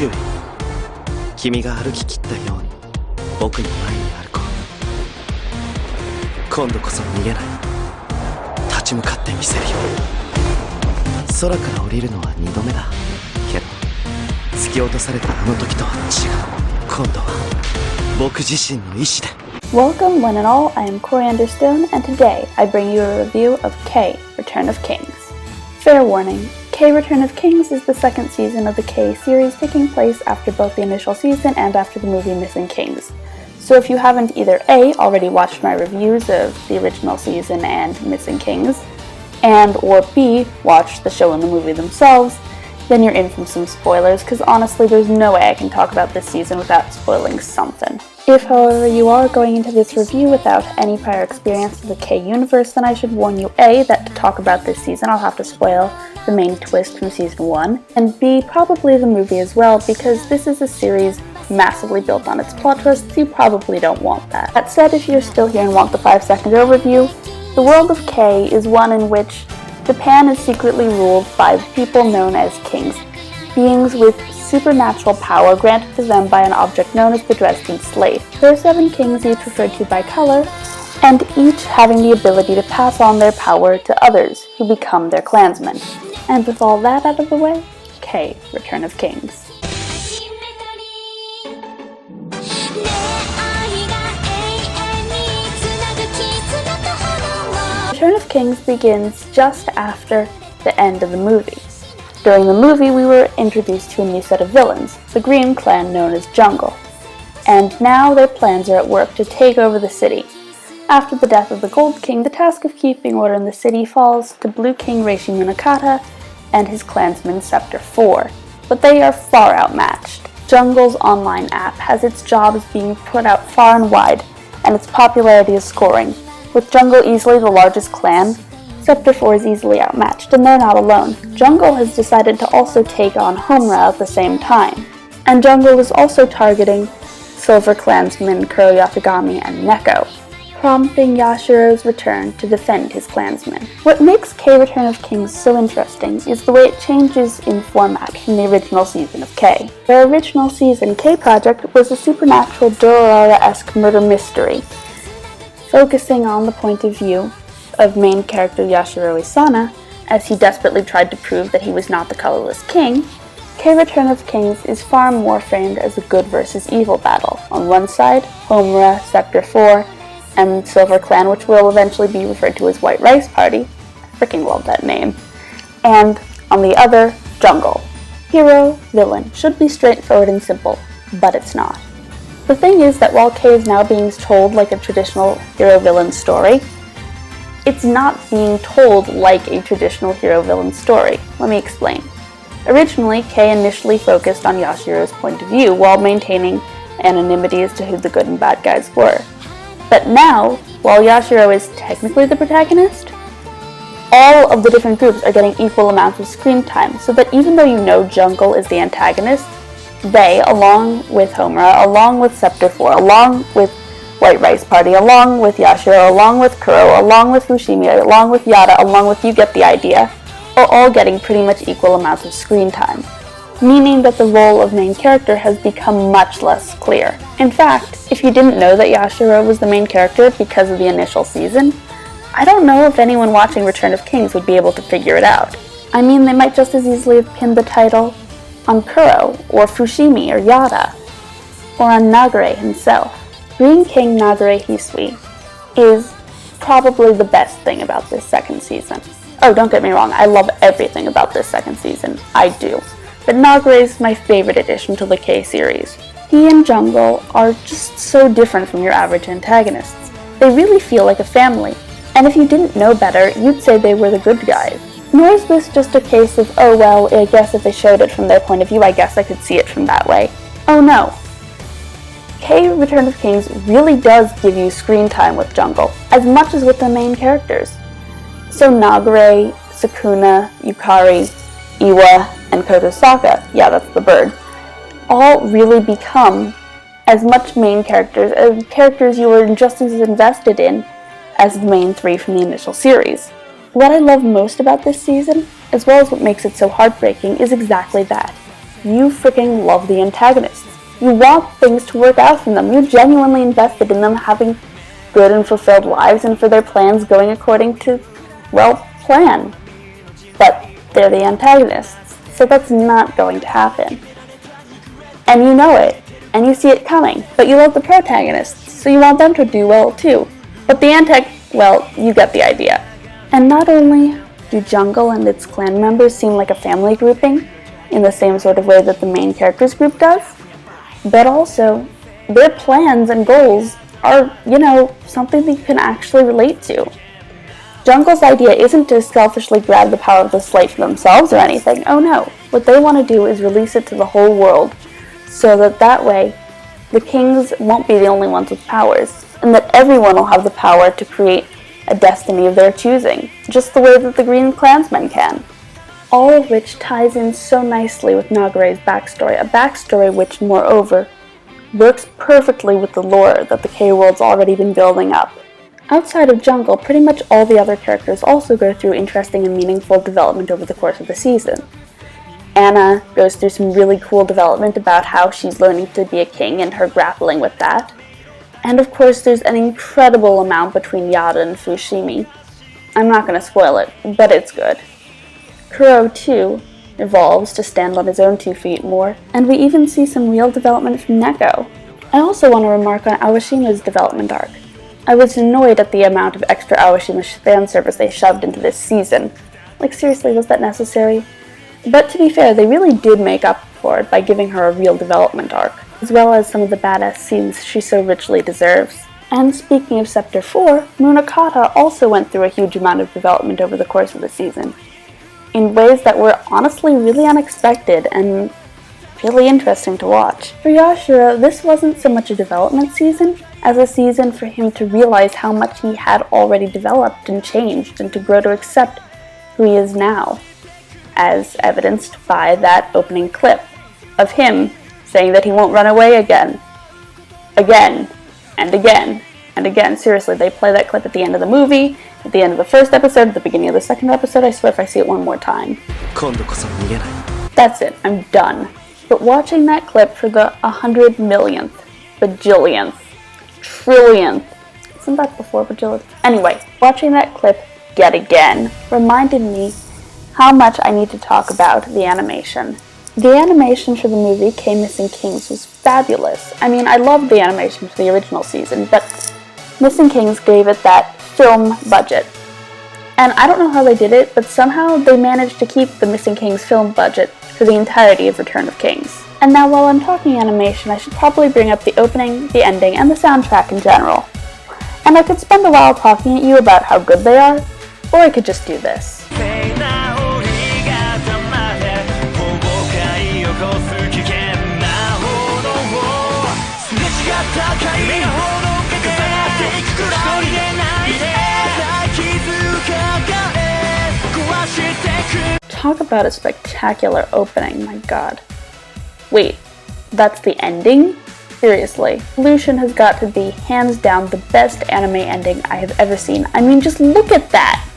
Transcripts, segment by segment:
注意。君が歩き切ったように僕の前に歩こう。今度こそ逃げない。立ち向かってみせるよ。空から降りるのは2度目だけど、突き落とされたあの時とは違う。今度は僕自身の意志で。 Welcome one and all, I am Coriander Stone, and today I bring you a review of K, Return of Kings. Fair warning, K Return of Kings is the second season of the K series, taking place after both the initial season and after the movie Missing Kings. So if you haven't either A, already watched my reviews of the original season and Missing Kings, and or B, watched the show and the movie themselves, then you're in for some spoilers, because honestly there's no way I can talk about this season without spoiling something. If, however, you are going into this review without any prior experience of the K universe, then I should warn you A, that to talk about this season I'll have to spoil the main twist from season 1, and B, probably the movie as well, because this is a series massively built on its plot twists. You probably don't want that. That said, if you're still here and want the 5-second overview, the world of K is one in which Japan is secretly ruled by people known as kings, beings with supernatural power granted to them by an object known as the Dresden Slate. There are 7 kings, each referred to by color, and each having the ability to pass on their power to others, who become their clansmen. And with all that out of the way, K, Return of Kings. Return of Kings begins just after the end of the movie. During the movie, we were introduced to a new set of villains, the Green Clan known as Jungle, and now their plans are at work to take over the city. After the death of the Gold King, the task of keeping order in the city falls to Blue King Reishi Munakata and his clansman Scepter 4, but they are far outmatched. Jungle's online app has its jobs being put out far and wide, and its popularity is soaring. With Jungle easily the largest clan, Scepter 4 is easily outmatched, and they're not alone. Jungle has decided to also take on Homura at the same time, and Jungle is also targeting Silver Clansmen Kuro Yatagami and Neko, prompting Yashiro's return to defend his clansmen. What makes K Return of Kings so interesting is the way it changes in format from the original season of K. The original season, K Project, was a supernatural Durarara-esque murder mystery, focusing on the point of view of main character Yashiro Isana as he desperately tried to prove that he was not the colorless king. K Return of Kings is far more framed as a good versus evil battle. On one side, Homura, Scepter 4, and Silver Clan, which will eventually be referred to as White Rice Party. I freaking love that name. And on the other, Jungle. Hero, villain. Should be straightforward and simple, but it's not. The thing is that while K is now being told like a traditional hero-villain story, it's not being told like a traditional hero-villain story. Let me explain. Originally, K initially focused on Yashiro's point of view while maintaining anonymity as to who the good and bad guys were. But now, while Yashiro is technically the protagonist, all of the different groups are getting equal amounts of screen time, so that even though you know Jungle is the antagonist, they, along with Homura, along with Scepter 4, along with White Rice Party, along with Yashiro, along with Kuro, along with Fushimi, along with Yada, along with you get the idea, are all getting pretty much equal amounts of screen time, meaning that the role of main character has become much less clear. In fact, if you didn't know that Yashiro was the main character because of the initial season, I don't know if anyone watching Return of Kings would be able to figure it out. I mean, they might just as easily have pinned the title on Kuro, or Fushimi, or Yada, or on Nagare himself. Green King Nagare Hisui is probably the best thing about this second season. Oh, don't get me wrong, I love everything about this second season. I do. But Nagare is my favorite addition to the K series. He and Jungle are just so different from your average antagonists. They really feel like a family, and if you didn't know better, you'd say they were the good guys. Nor is this just a case of, oh well, I guess if they showed it from their point of view, I guess I could see it from that way. Oh no. K Return of Kings really does give you screen time with Jungle, as much as with the main characters. So Nagare, Sukuna, Yukari, Iwa, and Kotosaka, yeah, that's the bird, all really become as much main characters as characters you were just as invested in as the main 3 from the initial series. What I love most about this season, as well as what makes it so heartbreaking, is exactly that. you freaking love the antagonists. You want things to work out for them. You're genuinely invested in them having good and fulfilled lives and for their plans going according to, well, plan. But they're the antagonists, so that's not going to happen. And you know it, and you see it coming, but you love the protagonists, so you want them to do well too. But the well, you get the idea. And not only do Jungle and its clan members seem like a family grouping, in the same sort of way that the main characters group does, but also their plans and goals are, something that you can actually relate to. Jungle's idea isn't to selfishly grab the power of the slate for themselves or anything. Oh no. What they want to do is release it to the whole world, so that way the kings won't be the only ones with powers, and that everyone will have the power to create a destiny of their choosing, just the way that the Green Clansmen can. All of which ties in so nicely with Nagare's backstory, a backstory which, moreover, works perfectly with the lore that the K-World's already been building up. Outside of Jungle, pretty much all the other characters also go through interesting and meaningful development over the course of the season. Anna goes through some really cool development about how she's learning to be a king and her grappling with that. And of course there's an incredible amount between Yada and Fushimi. I'm not going to spoil it, but it's good. Kuro, too, evolves to stand on his own 2 feet more, and we even see some real development from Neko. I also want to remark on Awashima's development arc. I was annoyed at the amount of extra Awashima fan service they shoved into this season. Like, seriously, was that necessary? But to be fair, they really did make up for it by giving her a real development arc, as well as some of the badass scenes she so richly deserves. And speaking of Scepter 4, Munakata also went through a huge amount of development over the course of the season, in ways that were honestly really unexpected and really interesting to watch. For Yashiro, this wasn't so much a development season as a season for him to realize how much he had already developed and changed, and to grow to accept who he is now, as evidenced by that opening clip of him saying that he won't run away again. Again, and again, and again. Seriously, they play that clip at the end of the movie, at the end of the first episode, at the beginning of the second episode. I swear if I see it one more time. That's it, I'm done. But watching that clip for the 100 millionth, bajillionth, trillionth, isn't that before bajillionth? Anyway, watching that clip yet again reminded me how much I need to talk about the animation. The animation for the movie K Missing Kings was fabulous. I mean, I loved the animation for the original season, but Missing Kings gave it that film budget. And I don't know how they did it, but somehow they managed to keep the Missing Kings film budget for the entirety of Return of Kings. And now while I'm talking animation, I should probably bring up the opening, the ending, and the soundtrack in general. And I could spend a while talking at you about how good they are, or I could just do this. Talk about a spectacular opening, my god. Wait, that's the ending? Seriously, Lucian has got to be hands down the best anime ending I have ever seen. I mean, just look at that!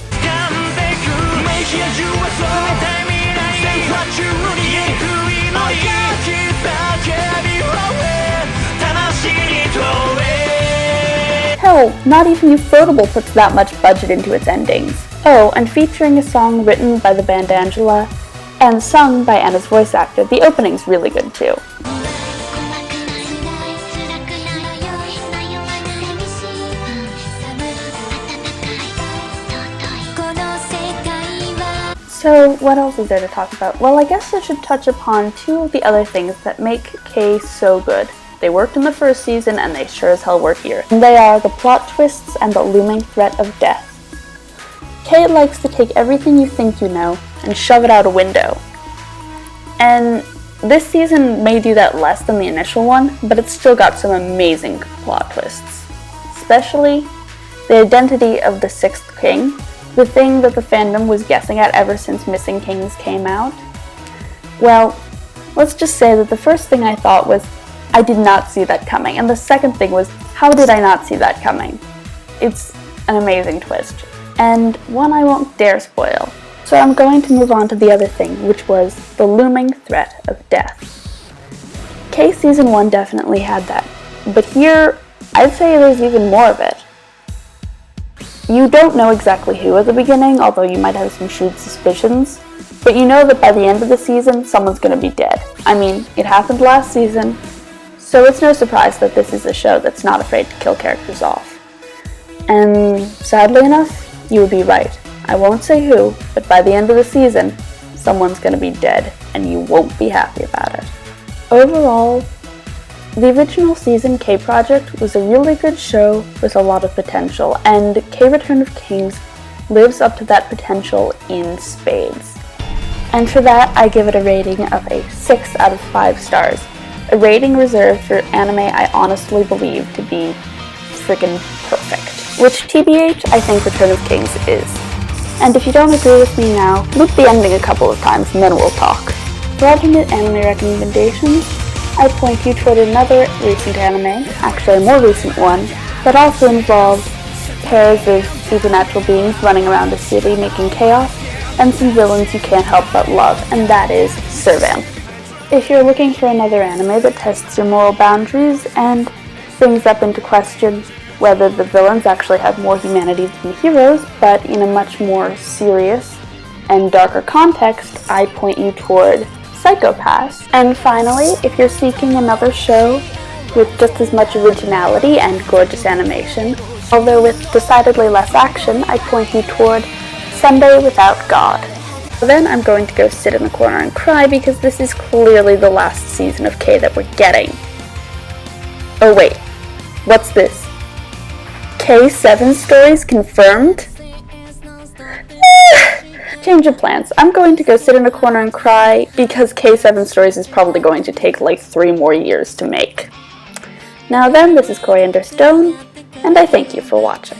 Hell, not even Ufotable puts that much budget into its endings. Oh, and featuring a song written by the band Angela and sung by Anna's voice actor, the opening's really good too. So, what else is there to talk about? Well, I guess I should touch upon 2 of the other things that make K so good. They worked in the first season, and they sure as hell work here. And they are the plot twists and the looming threat of death. K likes to take everything you think you know and shove it out a window. And this season may do that less than the initial one, but it's still got some amazing plot twists. Especially the identity of the 6th king, the thing that the fandom was guessing at ever since Missing Kings came out. Well, let's just say that the first thing I thought was, I did not see that coming, and the second thing was, how did I not see that coming? It's an amazing twist, and one I won't dare spoil. So I'm going to move on to the other thing, which was the looming threat of death. K Season 1 definitely had that, but here, I'd say there's even more of it. You don't know exactly who at the beginning, although you might have some shrewd suspicions, but you know that by the end of the season, someone's going to be dead. I mean, it happened last season, so it's no surprise that this is a show that's not afraid to kill characters off. And sadly enough, you would be right. I won't say who, but by the end of the season, someone's going to be dead, and you won't be happy about it. Overall, the original season K Project was a really good show with a lot of potential, and K Return of Kings lives up to that potential in spades. And for that, I give it a rating of a 6 out of 5 stars, a rating reserved for anime I honestly believe to be friggin' perfect. Which, TBH, I think Return of Kings is. And if you don't agree with me now, loop the ending a couple of times and then we'll talk. For alternate anime recommendations, I point you toward another recent anime, actually a more recent one, that also involves pairs of supernatural beings running around a city making chaos, and some villains you can't help but love, and that is Servamp. If you're looking for another anime that tests your moral boundaries and brings up into question whether the villains actually have more humanity than the heroes, but in a much more serious and darker context, I point you toward Psycho Pass. And finally, if you're seeking another show with just as much originality and gorgeous animation, although with decidedly less action, I point you toward Sunday Without God. Then I'm going to go sit in the corner and cry because this is clearly the last season of K that we're getting. Oh wait, what's this? K7 stories confirmed? Change of plans. I'm going to go sit in a corner and cry because K7 stories is probably going to take like 3 more years to make. Now then, this is Coriander Stone, and I thank you for watching.